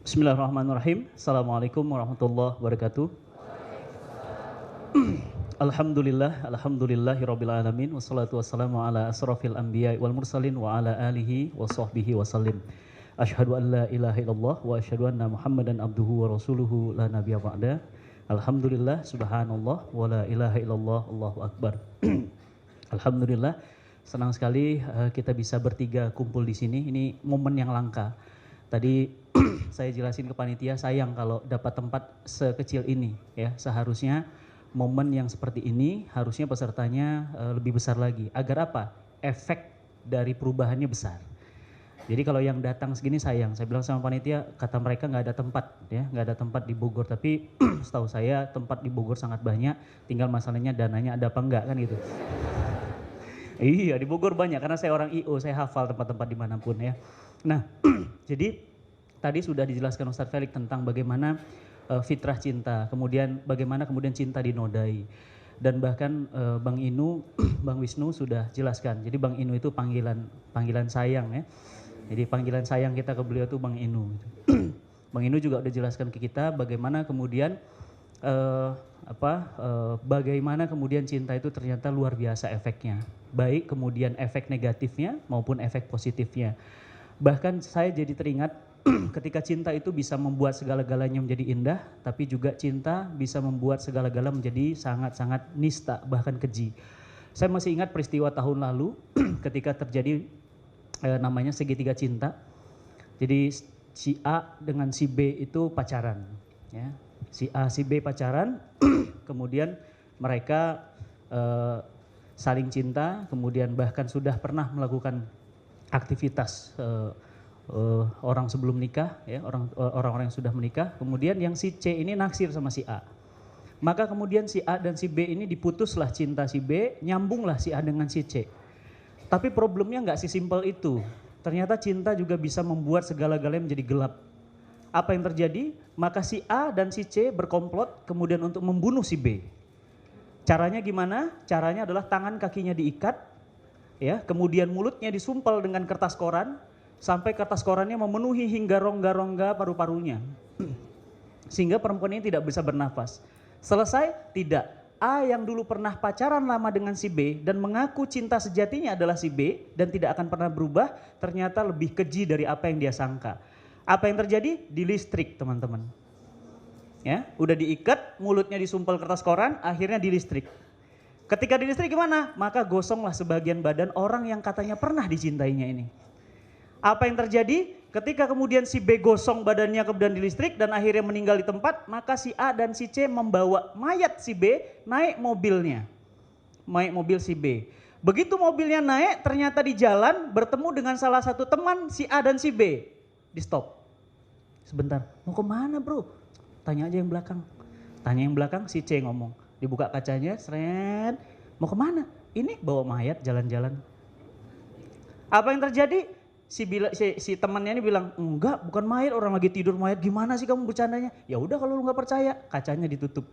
Bismillahirrahmanirrahim. Assalamualaikum warahmatullahi wabarakatuh. Alhamdulillahirabbil alamin wassalatu wassalamu ala asrofil anbiya wal mursalin wa ala alihi wa sahbihi wasallim. Asyhadu an la ilaha illallah wa asyhadu anna Muhammadan abduhu wa rasuluhu la nabiyya ba'da. Alhamdulillah subhanallah wa la ilaha illallah Allahu akbar. Alhamdulillah, senang sekali kita bisa bertiga kumpul di sini. Ini momen yang langka. Tadi saya jelasin ke panitia, sayang kalau dapat tempat sekecil ini ya. Seharusnya momen yang seperti ini harusnya pesertanya lebih besar lagi. Agar apa? Efek dari perubahannya besar. Jadi kalau yang datang segini sayang. Saya bilang sama panitia, kata mereka nggak ada tempat ya, nggak ada tempat di Bogor. Tapi setahu saya tempat di Bogor sangat banyak. Tinggal masalahnya dananya ada apa enggak kan gitu. Iya, di Bogor banyak karena saya orang IO, saya hafal tempat-tempat dimanapun ya. Nah, jadi tadi sudah dijelaskan Ustadz Felix tentang bagaimana fitrah cinta, kemudian bagaimana kemudian cinta dinodai. Dan bahkan Bang Inu, Bang Wisnu sudah jelaskan. Jadi Bang Inu itu panggilan sayang ya. Jadi panggilan sayang kita ke beliau itu Bang Inu. Bang Inu juga udah jelaskan ke kita bagaimana kemudian bagaimana kemudian cinta itu ternyata luar biasa efeknya. Baik kemudian efek negatifnya maupun efek positifnya. Bahkan saya jadi teringat ketika cinta itu bisa membuat segala-galanya menjadi indah, tapi juga cinta bisa membuat segala-gala menjadi sangat-sangat nista, bahkan keji. Saya masih ingat peristiwa tahun lalu ketika terjadi namanya segitiga cinta. Jadi si A dengan si B itu pacaran. Ya. Si A, si B pacaran, kemudian mereka saling cinta, kemudian bahkan sudah pernah melakukan aktivitas orang sebelum nikah, ya, orang-orang yang sudah menikah. Kemudian yang si C ini naksir sama si A. Maka kemudian si A dan si B ini diputuslah cinta si B, nyambunglah si A dengan si C. Tapi problemnya nggak sesimpel itu. Ternyata cinta juga bisa membuat segala-galanya menjadi gelap. Apa yang terjadi? Maka si A dan si C berkomplot kemudian untuk membunuh si B. Caranya gimana? Caranya adalah tangan kakinya diikat, ya, kemudian mulutnya disumpal dengan kertas koran sampai kertas korannya memenuhi hingga rongga-rongga paru-parunya. Sehingga perempuan ini tidak bisa bernafas. Selesai? Tidak. A yang dulu pernah pacaran lama dengan si B dan mengaku cinta sejatinya adalah si B dan tidak akan pernah berubah, ternyata lebih keji dari apa yang dia sangka. Apa yang terjadi? Di listrik, teman-teman. Ya, udah diikat, mulutnya disumpal kertas koran, akhirnya di listrik. Ketika di listrik gimana? Maka gosonglah sebagian badan orang yang katanya pernah dicintainya ini. Apa yang terjadi? Ketika kemudian si B gosong badannya kemudian di listrik dan akhirnya meninggal di tempat, maka si A dan si C membawa mayat si B naik mobilnya. Naik mobil si B. Begitu mobilnya naik, ternyata di jalan bertemu dengan salah satu teman si A dan si B. Di stop. Sebentar, mau kemana bro? Tanya aja yang belakang. Tanya yang belakang, si C ngomong. Dibuka kacanya, seret. Mau kemana? Ini bawa mayat jalan-jalan. Apa yang terjadi? Si temannya ini bilang, enggak, bukan mayat, orang lagi tidur mayat. Gimana sih kamu bercandanya? Ya udah kalau lu nggak percaya, kacanya ditutup.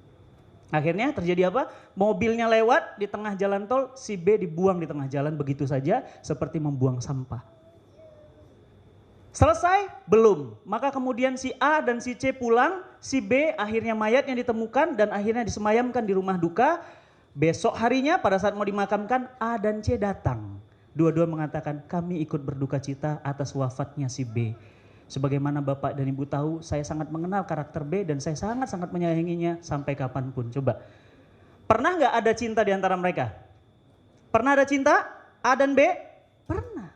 Akhirnya terjadi apa? Mobilnya lewat di tengah jalan tol, si B dibuang di tengah jalan begitu saja, seperti membuang sampah. Selesai? Belum. Maka kemudian si A dan si C pulang, si B akhirnya mayatnya ditemukan dan akhirnya disemayamkan di rumah duka. Besok harinya pada saat mau dimakamkan, A dan C datang. Dua-dua mengatakan, kami ikut berduka cita atas wafatnya si B. Sebagaimana Bapak dan Ibu tahu, saya sangat mengenal karakter B dan saya sangat-sangat menyayanginya sampai kapanpun. Coba, pernah nggak ada cinta di antara mereka? Pernah ada cinta? A dan B? Pernah.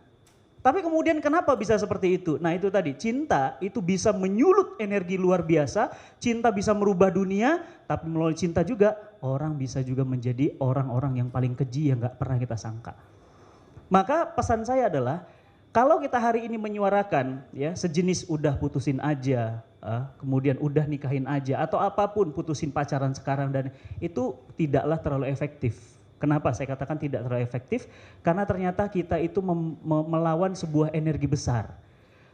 Tapi kemudian kenapa bisa seperti itu? Nah itu tadi, cinta itu bisa menyulut energi luar biasa, cinta bisa merubah dunia, tapi melalui cinta juga orang bisa juga menjadi orang-orang yang paling keji yang gak pernah kita sangka. Maka pesan saya adalah, kalau kita hari ini menyuarakan ya sejenis udah putusin aja, kemudian udah nikahin aja, atau apapun putusin pacaran sekarang, dan itu tidaklah terlalu efektif. Kenapa saya katakan tidak terlalu efektif? Karena ternyata kita itu melawan sebuah energi besar,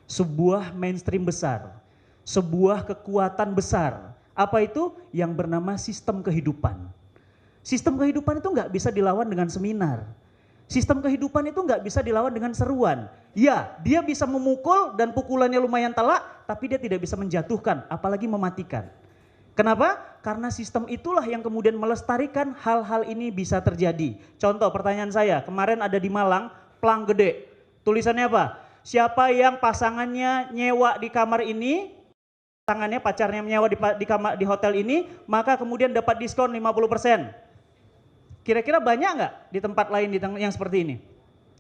sebuah mainstream besar, sebuah kekuatan besar. Apa itu? Yang bernama sistem kehidupan. Sistem kehidupan itu nggak bisa dilawan dengan seminar. Sistem kehidupan itu nggak bisa dilawan dengan seruan. Ya, dia bisa memukul dan pukulannya lumayan telak, tapi dia tidak bisa menjatuhkan, apalagi mematikan. Kenapa? Karena sistem itulah yang kemudian melestarikan hal-hal ini bisa terjadi. Contoh pertanyaan saya, kemarin ada di Malang, plang gede. Tulisannya apa? Siapa yang pasangannya nyewa di kamar ini, pasangannya pacarnya nyewa di hotel ini, maka kemudian dapat diskon 50%. Kira-kira banyak nggak di tempat lain yang seperti ini?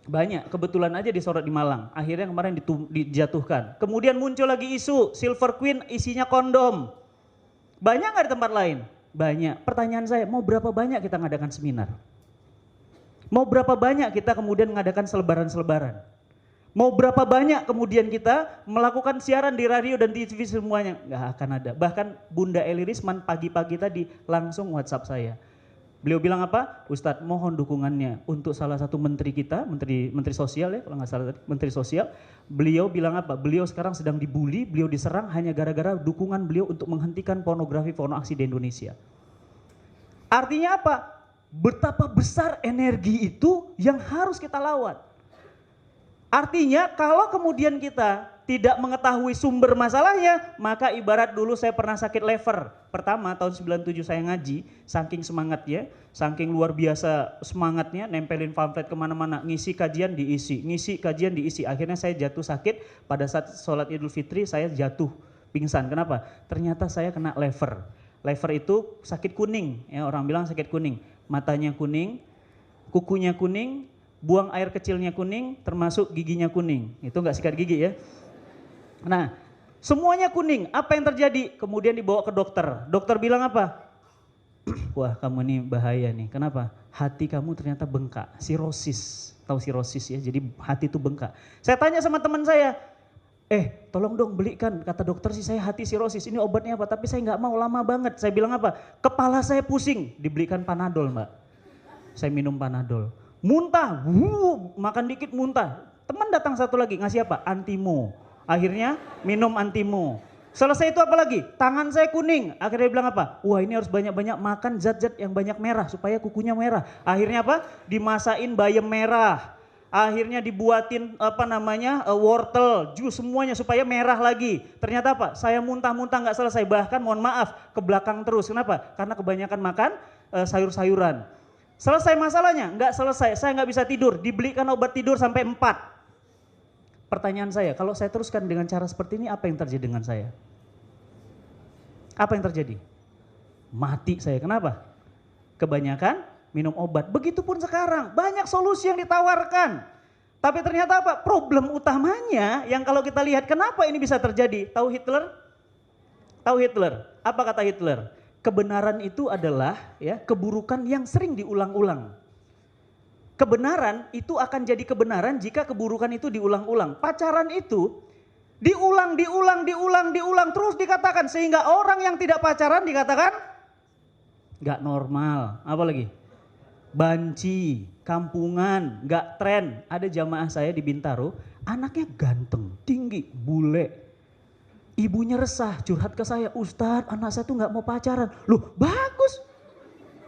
Banyak, kebetulan aja disorot di Malang. Akhirnya kemarin dijatuhkan. Kemudian muncul lagi isu, Silver Queen isinya kondom. Banyak nggak di tempat lain? Banyak. Pertanyaan saya, mau berapa banyak kita ngadakan seminar? Mau berapa banyak kita kemudian mengadakan selebaran-selebaran? Mau berapa banyak kemudian kita melakukan siaran di radio dan di TV semuanya? Nggak akan ada. Bahkan Bunda Eli Risman pagi-pagi tadi langsung WhatsApp saya. Beliau bilang apa? Ustadz, mohon dukungannya untuk salah satu menteri kita, menteri sosial ya, kalau nggak salah tadi, menteri sosial. Beliau bilang apa? Beliau sekarang sedang dibully, beliau diserang hanya gara-gara dukungan beliau untuk menghentikan pornografi pornoaksi di Indonesia. Artinya apa? Betapa besar energi itu yang harus kita lawan. Artinya kalau kemudian kita tidak mengetahui sumber masalahnya, maka ibarat dulu saya pernah sakit lever. Pertama tahun 97 saya ngaji, saking semangatnya, saking luar biasa semangatnya, nempelin pamflet kemana-mana, ngisi kajian diisi. Akhirnya saya jatuh sakit, pada saat sholat Idul Fitri saya jatuh pingsan. Kenapa? Ternyata saya kena lever. Lever itu sakit kuning, ya orang bilang sakit kuning. Matanya kuning, kukunya kuning, buang air kecilnya kuning, termasuk giginya kuning. Itu enggak sikat gigi ya. Nah, semuanya kuning. Apa yang terjadi? Kemudian dibawa ke dokter. Dokter bilang apa? Wah, kamu ini bahaya nih. Kenapa? Hati kamu ternyata bengkak. Sirosis. Tahu sirosis ya? Jadi hati itu bengkak. Saya tanya sama teman saya, tolong dong belikan. Kata dokter sih saya hati sirosis. Ini obatnya apa? Tapi saya nggak mau, lama banget. Saya bilang apa? Kepala saya pusing. Dibelikan Panadol, Mbak. Saya minum Panadol. Muntah, makan dikit muntah. Teman datang satu lagi, ngasih apa? Antimo. Akhirnya minum antimo. Selesai itu apa lagi? Tangan saya kuning. Akhirnya dia bilang apa? Wah, ini harus banyak-banyak makan zat-zat yang banyak merah supaya kukunya merah. Akhirnya apa? Dimasain bayam merah. Akhirnya dibuatin wortel, jus semuanya supaya merah lagi. Ternyata apa? Saya muntah-muntah nggak selesai. Bahkan mohon maaf ke belakang terus. Kenapa? Karena kebanyakan makan sayur-sayuran. Selesai masalahnya? Nggak selesai. Saya nggak bisa tidur. Dibelikan obat tidur sampai 4. Pertanyaan saya, kalau saya teruskan dengan cara seperti ini, apa yang terjadi dengan saya? Apa yang terjadi? Mati saya. Kenapa? Kebanyakan minum obat. Begitupun sekarang, banyak solusi yang ditawarkan. Tapi ternyata apa? Problem utamanya yang kalau kita lihat kenapa ini bisa terjadi? Tahu Hitler? Tahu Hitler? Apa kata Hitler? Kebenaran itu adalah ya keburukan yang sering diulang-ulang. Kebenaran itu akan jadi kebenaran jika keburukan itu diulang-ulang. Pacaran itu diulang terus dikatakan sehingga orang yang tidak pacaran dikatakan nggak normal. Apa lagi? Banci, kampungan, nggak tren. Ada jamaah saya di Bintaro, anaknya ganteng, tinggi, bule. Ibunya resah, curhat ke saya, Ustadz anak saya tuh nggak mau pacaran. Loh bagus.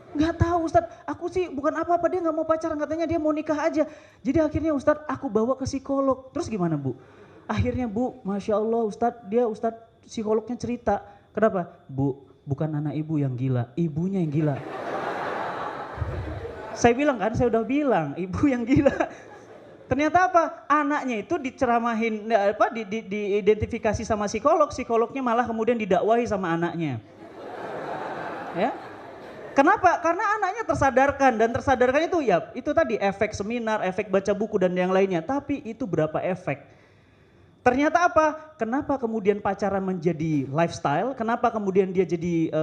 Nggak tahu Ustadz, aku sih bukan apa-apa, dia nggak mau pacaran, katanya dia mau nikah aja. Jadi akhirnya Ustadz aku bawa ke psikolog. Terus gimana Bu? Akhirnya Bu, Masya Allah Ustadz psikolognya cerita. Kenapa? Bu, bukan anak ibu yang gila, ibunya yang gila. Saya bilang kan, saya udah bilang, ibu yang gila. Ternyata apa? Anaknya itu diceramahin, diidentifikasi sama psikolog, psikolognya malah kemudian didakwahi sama anaknya. Ya. Kenapa? Karena anaknya tersadarkan dan tersadarkan itu ya itu tadi efek seminar, efek baca buku dan yang lainnya. Tapi itu berapa efek? Ternyata apa? Kenapa kemudian pacaran menjadi lifestyle? Kenapa kemudian dia jadi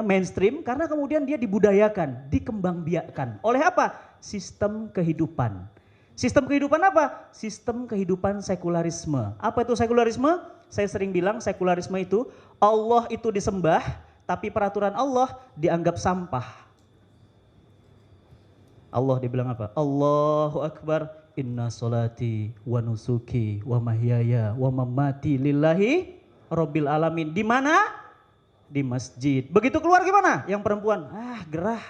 mainstream? Karena kemudian dia dibudayakan, dikembangbiakkan. Oleh apa? Sistem kehidupan. Sistem kehidupan apa? Sistem kehidupan sekularisme. Apa itu sekularisme? Saya sering bilang sekularisme itu Allah itu disembah, tapi peraturan Allah dianggap sampah. Allah dibilang apa? Allahu Akbar, inna solati wa nusuki wa mahyaya wa mamati lillahi rabbil alamin. Di mana? Di masjid. Begitu keluar gimana? Yang perempuan, gerah.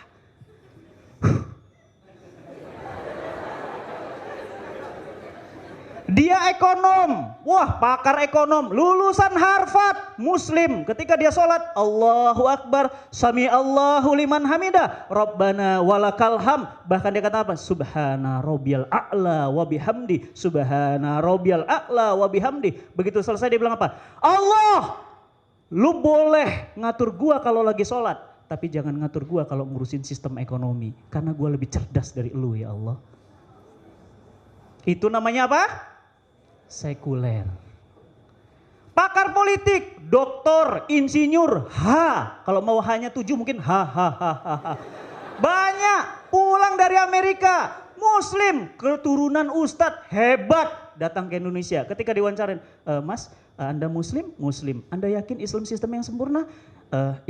Dia ekonom, wah pakar ekonom, lulusan Harvard, Muslim. Ketika dia sholat, Allahu Akbar, Sami Allahu liman hamidah, Rabbana walakal ham. Bahkan dia kata apa? Subhana rabbiyal a'la wa bihamdi, Subhana rabbiyal a'la wa bihamdi. Begitu selesai dia bilang apa? Allah, lu boleh ngatur gua kalau lagi sholat, tapi jangan ngatur gua kalau ngurusin sistem ekonomi. Karena gua lebih cerdas dari lu ya Allah. Itu namanya apa? Sekuler. Pakar politik, doktor, insinyur, kalau mau hanya 7 mungkin banyak pulang dari Amerika, Muslim, keturunan ustadz hebat datang ke Indonesia. Ketika diwawancarain, Mas, Anda Muslim? Muslim. Anda yakin Islam sistem yang sempurna?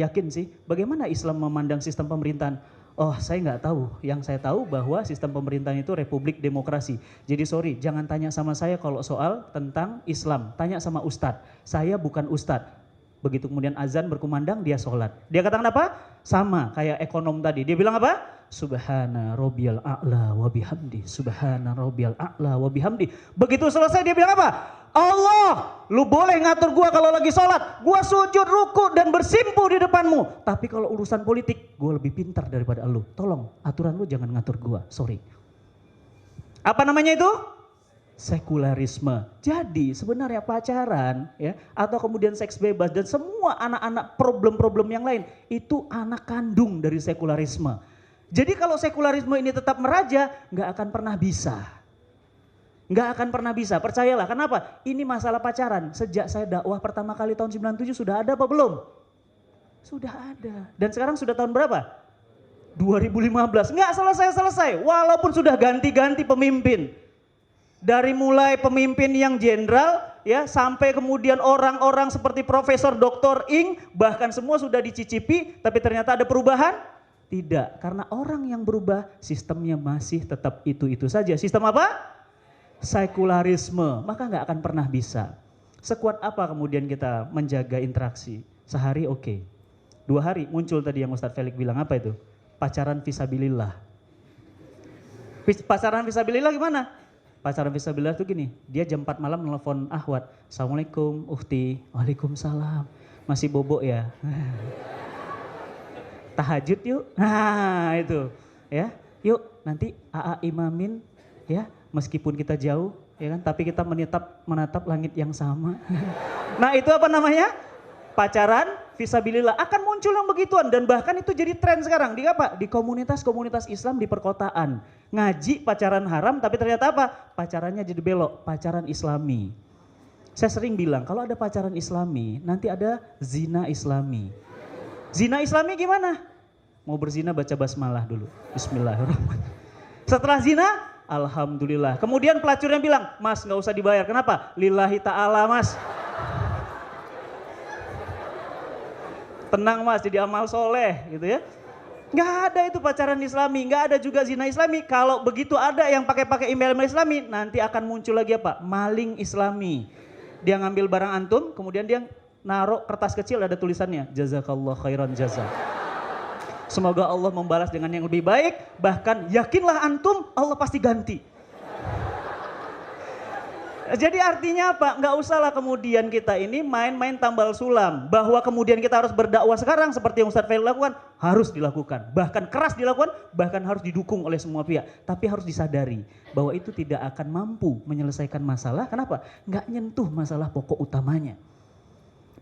Yakin sih. Bagaimana Islam memandang sistem pemerintahan? Oh, saya nggak tahu. Yang saya tahu bahwa sistem pemerintahan itu republik demokrasi. Jadi sorry, jangan tanya sama saya kalau soal tentang Islam. Tanya sama ustadz. Saya bukan ustadz. Begitu kemudian azan berkumandang, dia sholat. Dia katakan apa? Sama kayak ekonom tadi. Dia bilang apa? Subhana rabbiyal a'la wa bihamdi. Subhana rabbiyal a'la wa bihamdi. Begitu selesai dia bilang apa? Allah, lu boleh ngatur gua kalau lagi sholat, gua sujud, ruku dan bersimpu di depanmu. Tapi kalau urusan politik, gua lebih pintar daripada lu. Tolong, aturan lu jangan ngatur gua, sorry. Apa namanya itu? Sekularisme. Jadi sebenarnya pacaran ya, atau kemudian seks bebas dan semua anak-anak problem-problem yang lain, itu anak kandung dari sekularisme. Jadi kalau sekularisme ini tetap meraja, nggak akan pernah bisa. Nggak akan pernah bisa, percayalah. Kenapa? Ini masalah pacaran. Sejak saya dakwah pertama kali tahun 97 sudah ada apa belum? Sudah ada. Dan sekarang sudah tahun berapa? 2015. Nggak selesai-selesai. Walaupun sudah ganti-ganti pemimpin. Dari mulai pemimpin yang jenderal ya sampai kemudian orang-orang seperti Profesor Dr. Ing, bahkan semua sudah dicicipi, tapi ternyata ada perubahan? Tidak. Karena orang yang berubah, sistemnya masih tetap itu-itu saja. Sistem apa? Sekularisme, maka nggak akan pernah bisa. Sekuat apa kemudian kita menjaga interaksi? Sehari oke. 2 hari muncul tadi yang Ustadz Felix bilang, apa itu? Pacaran fisabilillah. Pacaran fisabilillah gimana? Pacaran fisabilillah itu gini, dia jam 4 malam nelfon Ahwat. Assalamualaikum Uhti. Waalaikumsalam. Masih bobo ya? Tahajud yuk. Nah itu ya. Yuk nanti AA imamin ya. Meskipun kita jauh, ya kan, tapi kita menatap langit yang sama. Nah itu apa namanya? Pacaran fisabilillah. Akan muncul yang begituan dan bahkan itu jadi tren sekarang. Di apa? Di komunitas-komunitas Islam di perkotaan. Ngaji pacaran haram tapi ternyata apa? Pacarannya jadi belok, pacaran Islami. Saya sering bilang kalau ada pacaran Islami, nanti ada zina Islami. Zina Islami gimana? Mau berzina baca basmalah dulu. Bismillahirrahmanirrahim. Setelah zina, alhamdulillah. Kemudian pelacurnya bilang, Mas gak usah dibayar. Kenapa? Lillahi ta'ala Mas. Tenang Mas, jadi amal soleh gitu ya. Gak ada itu pacaran Islami, gak ada juga zina Islami. Kalau begitu ada yang pakai email-email Islami, nanti akan muncul lagi apa? Maling Islami. Dia ngambil barang antum, kemudian dia naruh kertas kecil ada tulisannya, Jazakallah khairan jazak. Semoga Allah membalas dengan yang lebih baik, bahkan yakinlah antum Allah pasti ganti. Jadi artinya apa? Nggak usahlah kemudian kita ini main-main tambal sulam. Bahwa kemudian kita harus berdakwah sekarang seperti yang Ustadz Felix lakukan, harus dilakukan. Bahkan keras dilakukan, bahkan harus didukung oleh semua pihak. Tapi harus disadari bahwa itu tidak akan mampu menyelesaikan masalah. Kenapa? Nggak nyentuh masalah pokok utamanya.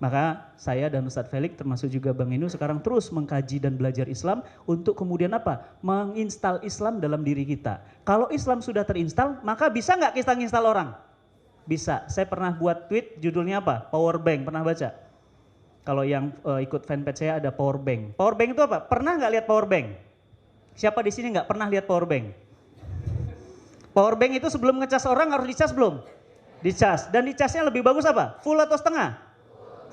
Maka saya dan Ustadz Felix termasuk juga Bang Inu sekarang terus mengkaji dan belajar Islam untuk kemudian apa? Menginstal Islam dalam diri kita. Kalau Islam sudah terinstal, maka bisa nggak kita nginstal orang? Bisa. Saya pernah buat tweet judulnya apa? Power Bank, pernah baca? Kalau yang ikut fanpage saya ada Power Bank. Power Bank itu apa? Pernah nggak lihat Power Bank? Siapa di sini nggak pernah lihat Power Bank? Power Bank itu sebelum ngecas orang harus dicas belum? Dicas. Dan dicasnya lebih bagus apa? Full atau setengah?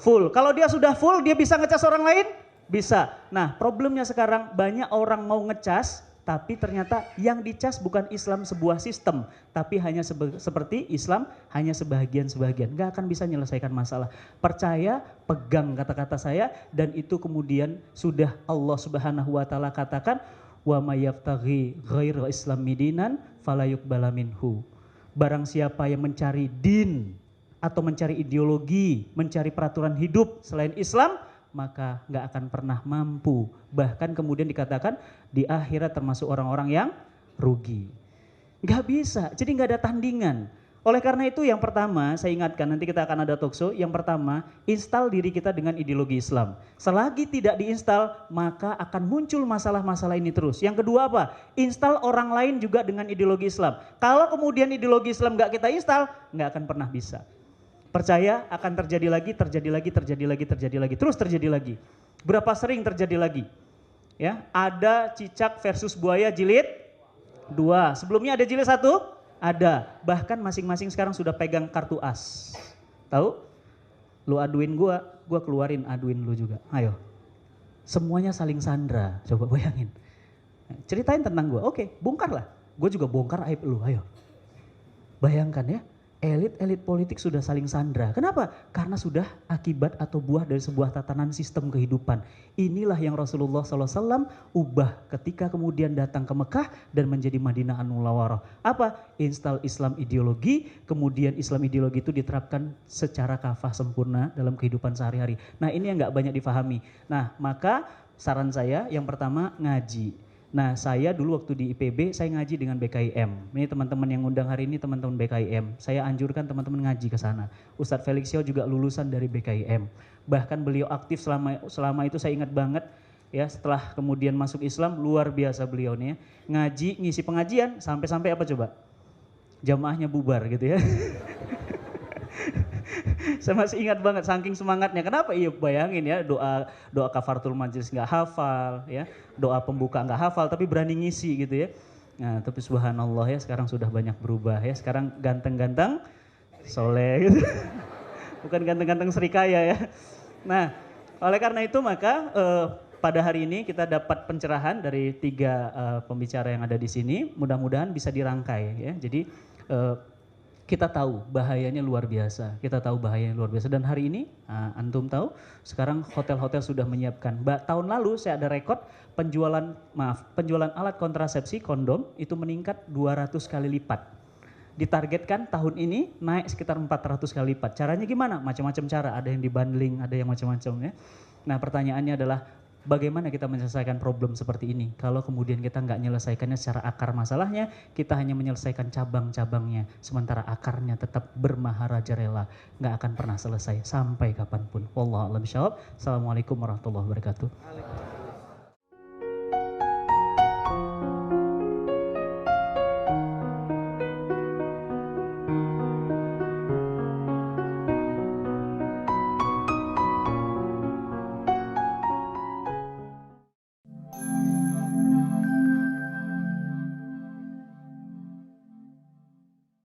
Full. Kalau dia sudah full, dia bisa ngecas orang lain? Bisa. Nah, problemnya sekarang banyak orang mau ngecas, tapi ternyata yang dicas bukan Islam sebuah sistem, tapi hanya seperti Islam hanya sebahagian-sebahagian. Gak akan bisa menyelesaikan masalah. Percaya, pegang kata-kata saya, dan itu kemudian sudah Allah Subhanahu wa taala katakan, wa may yabtaghi ghairal islami dinan fala yuqbala minhu. Barang siapa yang mencari din atau mencari ideologi, mencari peraturan hidup selain Islam, maka nggak akan pernah mampu. Bahkan kemudian dikatakan di akhirat termasuk orang-orang yang rugi. Nggak bisa, jadi nggak ada tandingan. Oleh karena itu yang pertama saya ingatkan, nanti kita akan ada talkshow. Yang pertama, install diri kita dengan ideologi Islam. Selagi tidak diinstal, maka akan muncul masalah-masalah ini terus. Yang kedua apa? Install orang lain juga dengan ideologi Islam. Kalau kemudian ideologi Islam nggak kita install, nggak akan pernah bisa. Percaya akan terjadi lagi, terus terjadi lagi. Berapa sering terjadi lagi? Ya, ada cicak versus buaya jilid 2. Sebelumnya ada jilid 1? Ada. Bahkan masing-masing sekarang sudah pegang kartu as. Tahu? Lu aduin gua keluarin aduin lu juga. Ayo. Semuanya saling sandra. Coba bayangin. Ceritain tentang gua. Oke, bongkar lah. Gua juga bongkar aib lu. Ayo. Bayangkan ya. Elit-elit politik sudah saling sandra. Kenapa? Karena sudah akibat atau buah dari sebuah tatanan sistem kehidupan. Inilah yang Rasulullah SAW ubah ketika kemudian datang ke Mekah dan menjadi Madinah An-Munawwarah. Apa? Install Islam ideologi, kemudian Islam ideologi itu diterapkan secara kafah sempurna dalam kehidupan sehari-hari. Nah ini yang gak banyak difahami. Nah maka saran saya yang pertama ngaji. Nah saya dulu waktu di IPB saya ngaji dengan BKIM. Ini teman-teman yang ngundang hari ini teman-teman BKIM. Saya anjurkan teman-teman ngaji ke sana. Ustadz Felix Xiao juga lulusan dari BKIM. Bahkan beliau aktif selama itu saya ingat banget ya, setelah kemudian masuk Islam luar biasa beliau nih ya. Ngaji, ngisi pengajian sampai-sampai apa coba? Jamaahnya bubar gitu ya. Saya masih ingat banget saking semangatnya. Kenapa? Iya bayangin ya, doa kafaratul majelis nggak hafal ya, doa pembuka nggak hafal tapi berani ngisi gitu ya. Nah tapi subhanallah ya sekarang sudah banyak berubah ya. Sekarang ganteng-ganteng soleh gitu. Bukan ganteng-ganteng serikaya ya. Nah oleh karena itu maka pada hari ini kita dapat pencerahan dari 3 pembicara yang ada di sini. Mudah-mudahan bisa dirangkai ya. Jadi kita tahu bahayanya luar biasa, dan hari ini antum tahu sekarang hotel-hotel sudah menyiapkan. Tahun lalu saya ada rekod penjualan alat kontrasepsi kondom itu meningkat 200 kali lipat. Ditargetkan tahun ini naik sekitar 400 kali lipat. Caranya gimana? Macam-macam cara, ada yang dibundling, ada yang macam-macam ya. Nah pertanyaannya adalah bagaimana kita menyelesaikan problem seperti ini? Kalau kemudian kita nggak menyelesaikannya secara akar masalahnya, kita hanya menyelesaikan cabang-cabangnya, sementara akarnya tetap bermaharaja rela, nggak akan pernah selesai sampai kapanpun. Wallahu a'lam bishawab. Assalamualaikum warahmatullahi wabarakatuh.